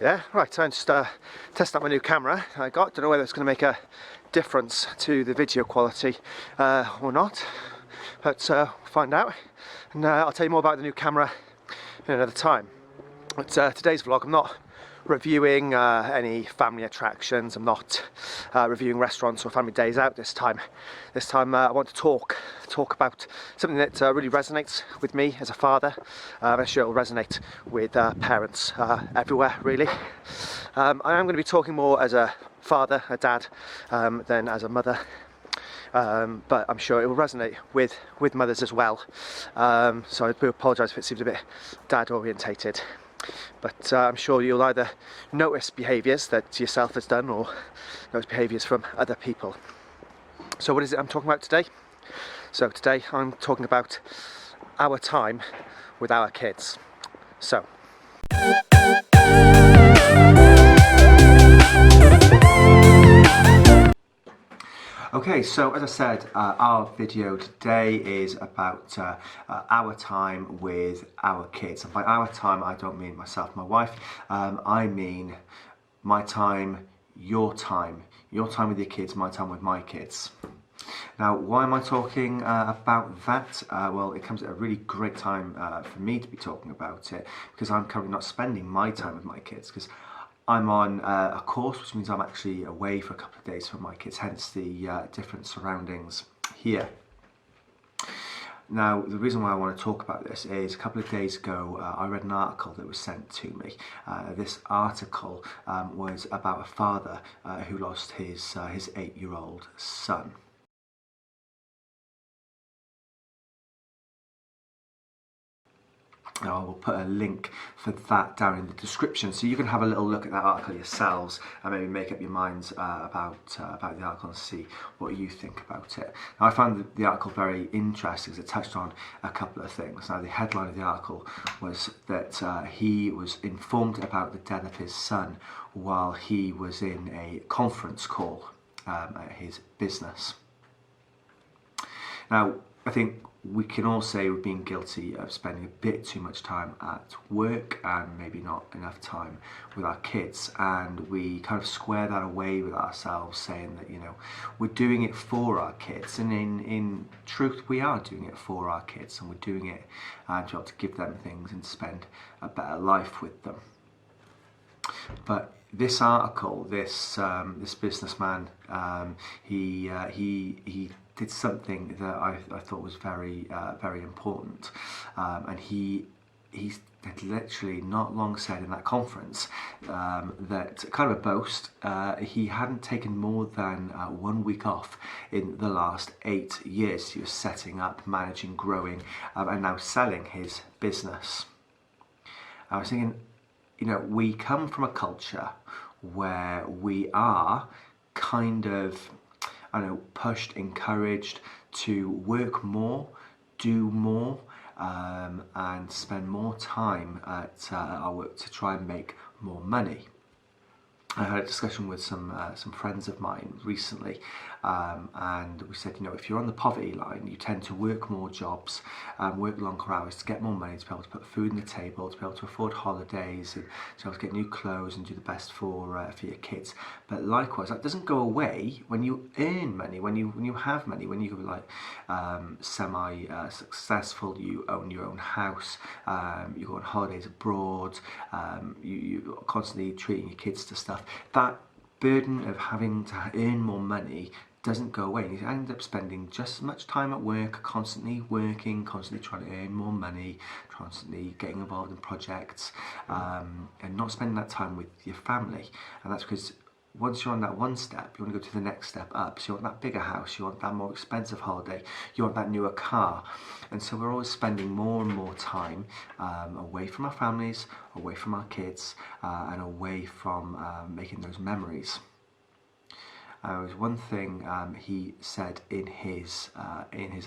there. Right, I'm just testing out my new camera I got. Don't know whether it's going to make a difference to the video quality or not, but find out. And I'll tell you more about the new camera in another time. But today's vlog, I'm not reviewing any family attractions. I'm not reviewing restaurants or family days out this time. This time I want to talk about something that really resonates with me as a father. I'm sure it will resonate with parents everywhere, really. I am going to be talking more as a father, a dad, than as a mother. But I'm sure it will resonate with mothers as well. So I do apologise if it seems a bit dad orientated. But I'm sure you'll either notice behaviours that yourself has done or notice behaviours from other people. So what is it I'm talking about today? So today I'm talking about our time with our kids. So. Okay, so as I said, our video today is about our time with our kids. And by our time, I don't mean myself and my wife. I mean my time, your time with your kids, my time with my kids. Now, why am I talking about that? Well, it comes at a really great time for me to be talking about it, because I'm currently not spending my time with my kids, because I'm on a course, which means I'm actually away for a couple of days from my kids, hence the different surroundings here. Now, the reason why I want to talk about this is a couple of days ago I read an article that was sent to me. This article was about a father who lost his 8-year-old son. Now, I will put a link for that down in the description, so you can have a little look at that article yourselves and maybe make up your minds about the article and see what you think about it. Now, I found the article very interesting because it touched on a couple of things. Now, the headline of the article was that he was informed about the death of his son while he was in a conference call at his business. Now, I think we can all say we've been guilty of spending a bit too much time at work and maybe not enough time with our kids, and we kind of square that away with ourselves, saying that, you know, we're doing it for our kids, and in truth we are doing it for our kids, and we're doing it to be able to give them things and spend a better life with them. But this article, this businessman, he did something that I thought was very important, and he had literally not long said in that conference that, kind of a boast, he hadn't taken more than 1 week off in the last 8 years. He was setting up, managing, growing, and now selling his business. I was thinking, you know, we come from a culture where we are kind of, I don't know, pushed, encouraged to work more, do more, and spend more time at our work to try and make more money. I had a discussion with some friends of mine recently, and we said, you know, if you're on the poverty line, you tend to work more jobs, work longer hours to get more money, to be able to put food on the table, to be able to afford holidays, and to be able to get new clothes and do the best for your kids. But likewise, that doesn't go away when you earn money, when you have money, when you're like semi-successful, you own your own house, you go on holidays abroad, you're constantly treating your kids to stuff. That burden of having to earn more money doesn't go away. You end up spending just as much time at work, constantly working, constantly trying to earn more money, constantly getting involved in projects, and not spending that time with your family. And that's because once you're on that one step, you want to go to the next step up. So you want that bigger house, you want that more expensive holiday, you want that newer car. And so we're always spending more and more time away from our families, away from our kids, and away from making those memories. Was one thing he said in his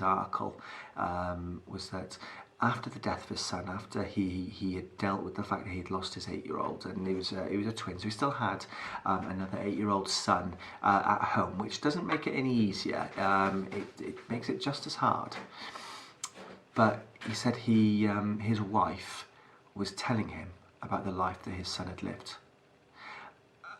article was that after the death of his son, after he had dealt with the fact that he'd lost his 8-year-old, and he was a twin, so he still had another 8-year-old son at home, which doesn't make it any easier. It makes it just as hard. But he said his wife was telling him about the life that his son had lived.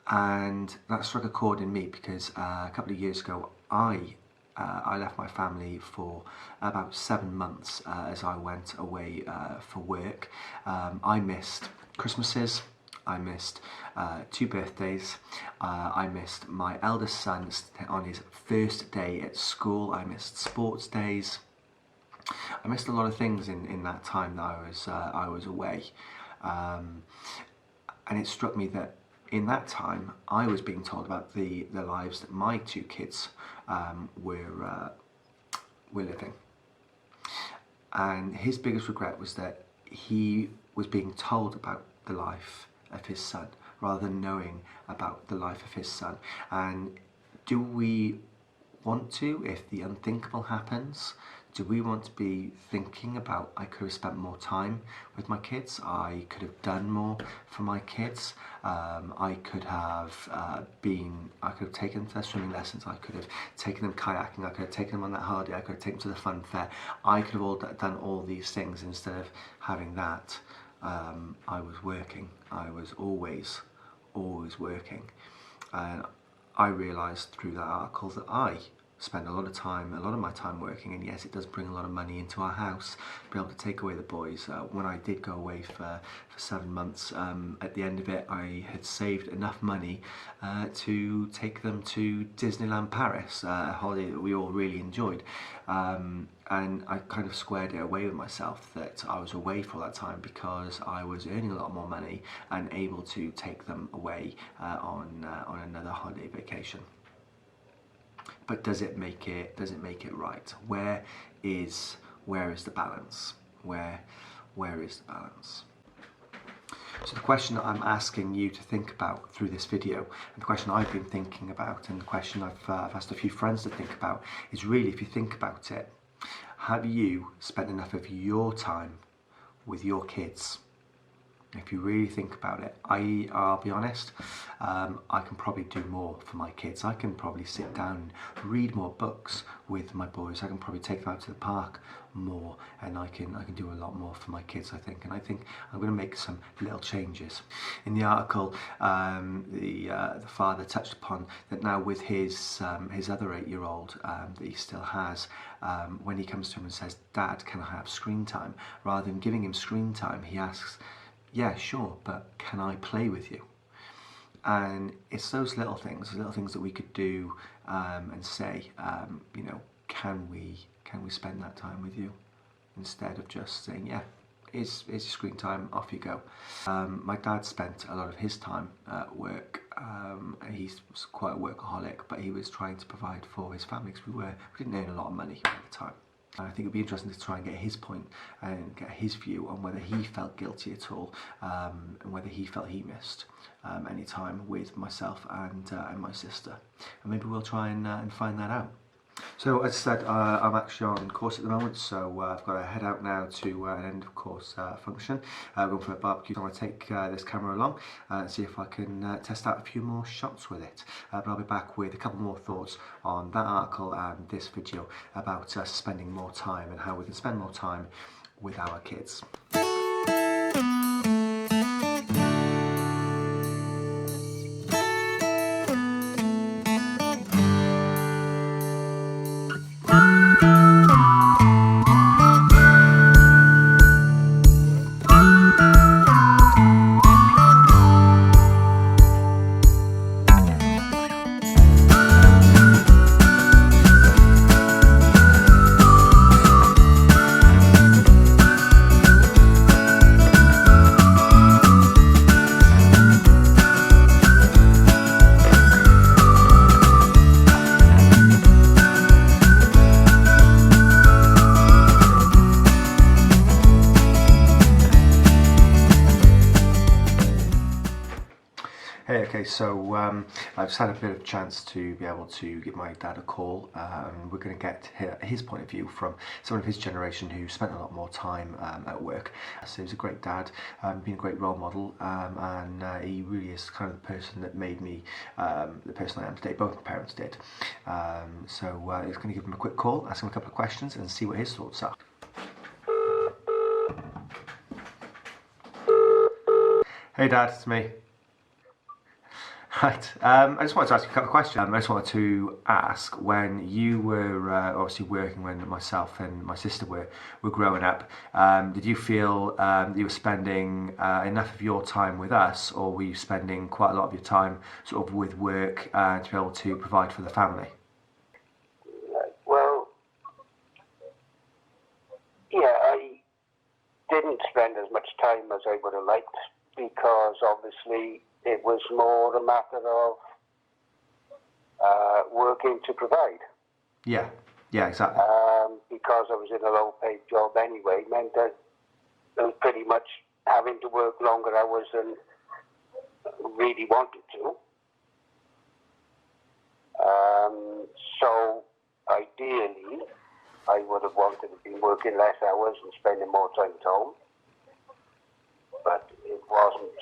And that struck a chord in me because a couple of years ago I left my family for about 7 months as I went away for work. I missed Christmases, I missed 2 birthdays, I missed my eldest son on his first day at school, I missed sports days. I missed a lot of things in that time that I was away, and it struck me that in that time I was being told about the lives that my 2 kids were living, and his biggest regret was that he was being told about the life of his son rather than knowing about the life of his son. And do we want to, if the unthinkable happens, do we want to be thinking about, I could have spent more time with my kids, I could have done more for my kids, I could have taken them to their swimming lessons, I could have taken them kayaking, I could have taken them on that holiday, I could have taken them to the fun fair, I could have done all these things. Instead of having that, I was working. I was always working. And I realised through that article that I spend a lot of my time working, and yes, it does bring a lot of money into our house, be able to take away the boys. When I did go away for 7 months, at the end of it I had saved enough money to take them to Disneyland Paris, a holiday that we all really enjoyed, and I kind of squared it away with myself that I was away for that time because I was earning a lot more money and able to take them away on another holiday vacation. But does it make it right? Where is the balance? Where is the balance? So the question that I'm asking you to think about through this video, and the question I've been thinking about, and the question I've asked a few friends to think about, is really, if you think about it, have you spent enough of your time with your kids? If you really think about it, I'll be honest, I can probably do more for my kids. I can probably sit down and read more books with my boys. I can probably take them out to the park more, and I can do a lot more for my kids, I think. And I think I'm going to make some little changes. In the article, the father touched upon that now with his other 8-year-old that he still has, when he comes to him and says, "Dad, can I have screen time?" rather than giving him screen time, he asks, "Yeah, sure, but can I play with you?" And it's those little things that we could do and say, you know, can we spend that time with you, instead of just saying, "Yeah, it's your screen time, off you go." My dad spent a lot of his time at work. He's quite a workaholic, but he was trying to provide for his family because we didn't earn a lot of money at the time. I think it'd be interesting to try and get his point and get his view on whether he felt guilty at all, and whether he felt he missed any time with myself and my sister. And maybe we'll try and find that out. So as I said, I'm actually on course at the moment, so I've got to head out now to an end of course function, going for a barbecue. I want to take this camera along and see if I can test out a few more shots with it. But I'll be back with a couple more thoughts on that article and this video about spending more time and how we can spend more time with our kids. Hey, okay, so I've just had a bit of chance to be able to give my dad a call. We're going to get his point of view from someone of his generation who spent a lot more time at work. So he's a great dad, been a great role model, and he really is kind of the person that made me the person I am today. Both my parents did. So he's going to give him a quick call, ask him a couple of questions and see what his thoughts are. Hey Dad, it's me. Right. I just wanted to ask you a couple of questions. I just wanted to ask, when you were obviously working, when myself and my sister were growing up, did you feel you were spending enough of your time with us, or were you spending quite a lot of your time sort of with work to be able to provide for the family? Well, yeah, I didn't spend as much time as I would have liked, because obviously it was more a matter of working to provide. Yeah, yeah, exactly. Because I was in a low-paid job anyway, meant that I was pretty much having to work longer hours than really wanted to. So ideally, I would have wanted to be working less hours and spending more time at home, but it wasn't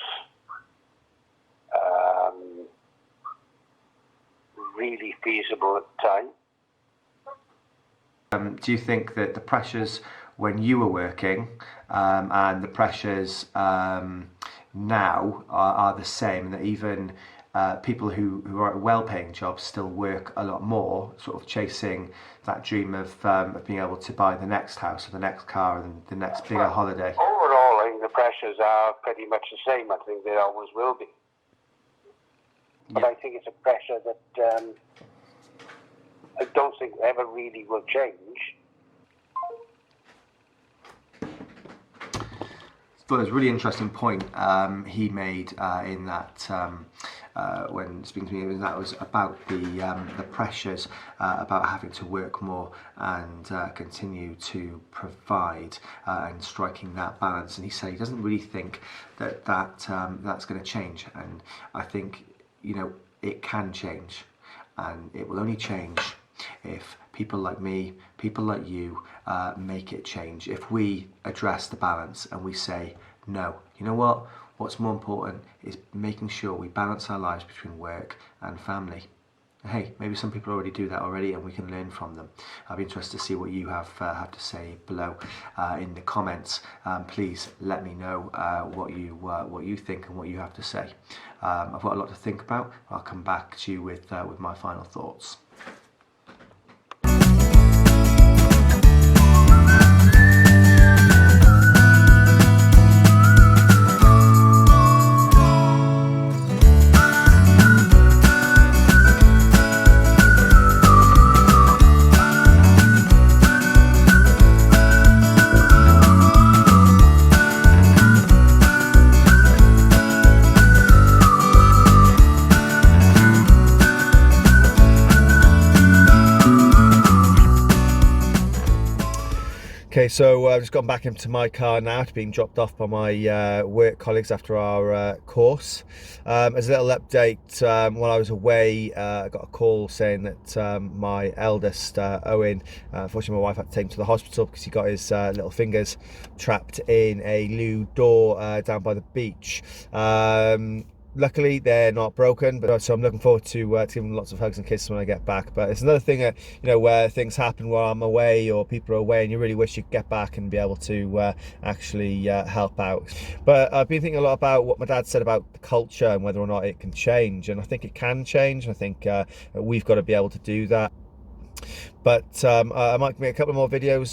really feasible at the time. Do you think that the pressures when you were working and the pressures now are the same, and that even people who are at well-paying jobs still work a lot more, sort of chasing that dream of being able to buy the next house or the next car and the next bigger holiday? Overall, I think the pressures are pretty much the same. I think they always will be. But I think it's a pressure that I don't think ever really will change. But there's a really interesting point he made in that when speaking to me, and that was about the pressures about having to work more and continue to provide and striking that balance. And he said he doesn't really think that that's going to change. And I think, you know, it can change, and it will only change if people like me, people like you, make it change. If we address the balance and we say, no, you know what? What's more important is making sure we balance our lives between work and family. Hey, maybe some people already do that already, and we can learn from them. I'll be interested to see what you have to say below in the comments. Please let me know what you think and what you have to say. I've got a lot to think about. I'll come back to you with my final thoughts. Okay, so I've just gone back into my car now to being dropped off by my work colleagues after our course. As a little update, while I was away, I got a call saying that my eldest, Owen, unfortunately my wife had to take him to the hospital because he got his little fingers trapped in a loo door down by the beach. Luckily, they're not broken, but so I'm looking forward to giving them lots of hugs and kisses when I get back. But it's another thing, you know, where things happen while I'm away or people are away, and you really wish you could get back and be able to actually help out. But I've been thinking a lot about what my dad said about the culture and whether or not it can change, and I think it can change. I think we've got to be able to do that. But I might make a couple more videos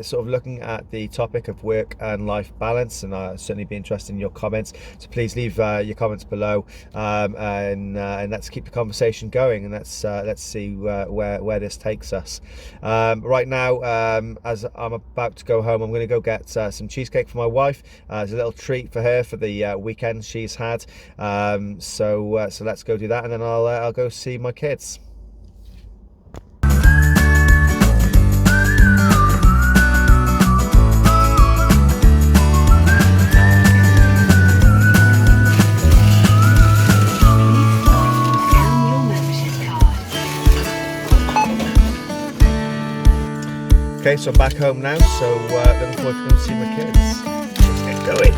sort of looking at the topic of work and life balance, and I'll certainly be interested in your comments. So please leave your comments below, and let's keep the conversation going, and let's see where this takes us. Right now, as I'm about to go home, I'm going to go get some cheesecake for my wife as a little treat for her for the weekend she's had. So let's go do that, and then I'll go see my kids. Okay, so I'm back home now, so looking forward to going to see my kids. Let's get going.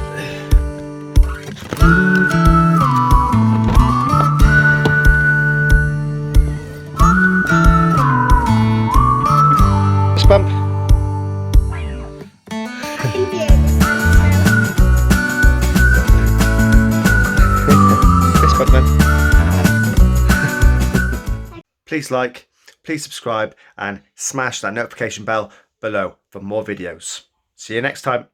Fist bump. Fist bump then. please like, please subscribe, and smash that notification bell below for more videos. See you next time.